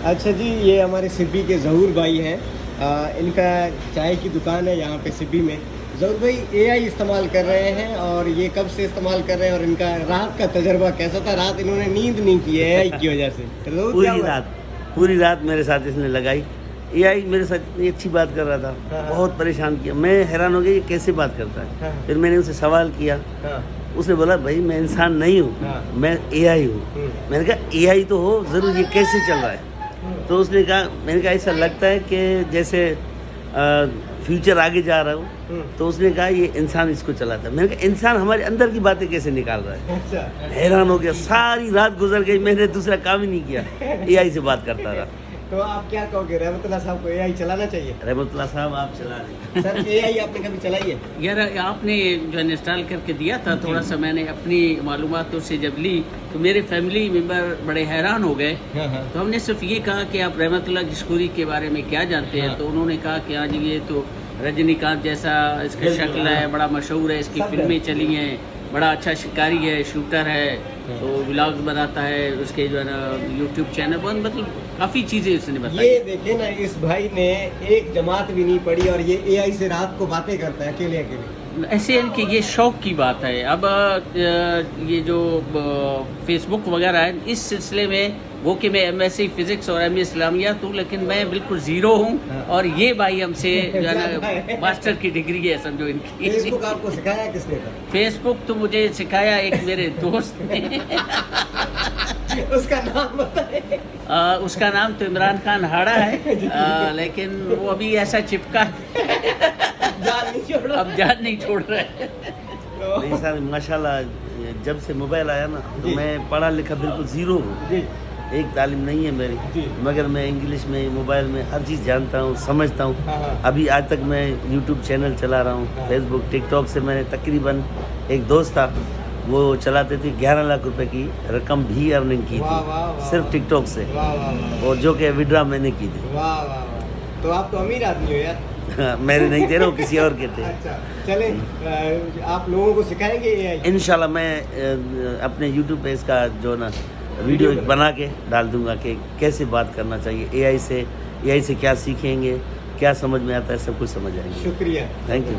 اچھا جی، یہ ہمارے سبی کے ظہور بھائی ہیں، ان کا چائے کی دکان ہے یہاں پہ سبی میں. ظہور بھائی اے آئی استعمال کر رہے ہیں، اور یہ کب سے استعمال کر رہے ہیں، اور ان کا رات کا تجربہ کیسا تھا؟ رات انہوں نے نیند نہیں کی اے آئی کی وجہ سے. پوری رات میرے ساتھ اس نے لگائی. اے آئی میرے ساتھ اتنی اچھی بات کر رہا تھا، بہت پریشان کیا. میں حیران ہو گیا یہ کیسے بات کرتا ہے. پھر میں نے اسے سوال کیا. اس نے بولا بھائی میں انسان نہیں ہوں، میں اے آئی ہوں. میں نے کہا اے آئی تو ہو ضرور، یہ کیسے چل رہا ہے؟ تو اس نے کہا، میں نے کہا ایسا لگتا ہے کہ جیسے فیوچر آگے جا رہا ہوں. تو اس نے کہا یہ انسان اس کو چلاتا ہے. میں نے کہا انسان ہمارے اندر کی باتیں کیسے نکال رہا ہے؟ حیران ہو گیا. ساری رات گزر گئی، میں نے دوسرا کام ہی نہیں کیا، اے آئی سے بات کرتا رہا. تو آپ کیا کہو گے، رحمت اللہ صاحب کو اے آئی چلانا چاہیے؟ رحمت اللہ صاحب آپ چلا رہے ہیں. سر اے آئی آپ نے کبھی چلائی ہے؟ یار آپ نے جو انسٹال کر کے دیا تھا، تھوڑا سا میں نے اپنی معلومات اس سے جب لی تو میرے فیملی ممبر بڑے حیران ہو گئے. تو ہم نے صرف یہ کہا کہ آپ رحمت اللہ گشکوری کے بارے میں کیا جانتے ہیں؟ تو انہوں نے کہا کہ ہاں جی یہ تو رجنی کانت جیسا اس کا شکل ہے، بڑا مشہور ہے، اس کی فلمیں چلی ہیں، بڑا اچھا شکاری ہے، شوٹر ہے، تو ولاگز بناتا ہے، اس کے جو ہے نا یوٹیوب چینل پر، مطلب کافی چیزیں اس نے بتائی. یہ دیکھیں نا، اس بھائی نے ایک جماعت بھی نہیں پڑھی اور یہ اے آئی سے رات کو باتیں کرتا ہے اکیلے اکیلے. ایسے ان کی یہ شوق کی بات ہے. اب یہ جو فیس بک وغیرہ ہے، اس سلسلے میں وہ کہ میں ایم ایس سی فزکس اور ایم اے اسلامیات ہوں، لیکن میں بالکل زیرو ہوں. اور یہ بھائی ہم سے جو ہے نا ماسٹر کی ڈگری ہے سمجھو ان کی. فیس بک آپ کو سکھایا کس نے تھا؟ فیس بک تو مجھے سکھایا ایک میرے دوست نے. اس کا نام بتائیں. اس کا نام تو عمران خان ہاڑا ہے، لیکن وہ ابھی ایسا چپکا ہے، اب جان نہیں چھوڑ رہا ہے. نہیں سر ماشاء اللہ، جب سے موبائل آیا نا تو میں پڑھا لکھا بالکل زیرو ہوں. ایک تعلیم نہیں ہے میری، مگر میں انگلش میں موبائل میں ہر چیز جانتا ہوں، سمجھتا ہوں. ابھی آج تک میں یوٹیوب چینل چلا رہا ہوں، فیس بک، ٹک ٹاک سے میں نے تقریباً، ایک دوست تھا وہ چلاتے تھے، 11 لاکھ روپے کی رقم بھی ارننگ کی تھی صرف ٹک ٹاک سے، اور جو کہ وڈرا میں نے کی تھی. تو آپ تو امیر آدمی ہو یار. میرے نہیں تھے، وہ کسی اور کے تھے. اچھا چلیں، آپ لوگوں کو سکھائیں گے اے آئی؟ انشاءاللہ میں اپنے یوٹیوب پہ اس کا جو نا ویڈیو بنا کے ڈال دوں گا کہ کیسے بات کرنا چاہیے اے آئی سے کیا سیکھیں گے، کیا سمجھ میں آتا ہے، سب کچھ سمجھ آئیں گے. شکریہ. Thank you.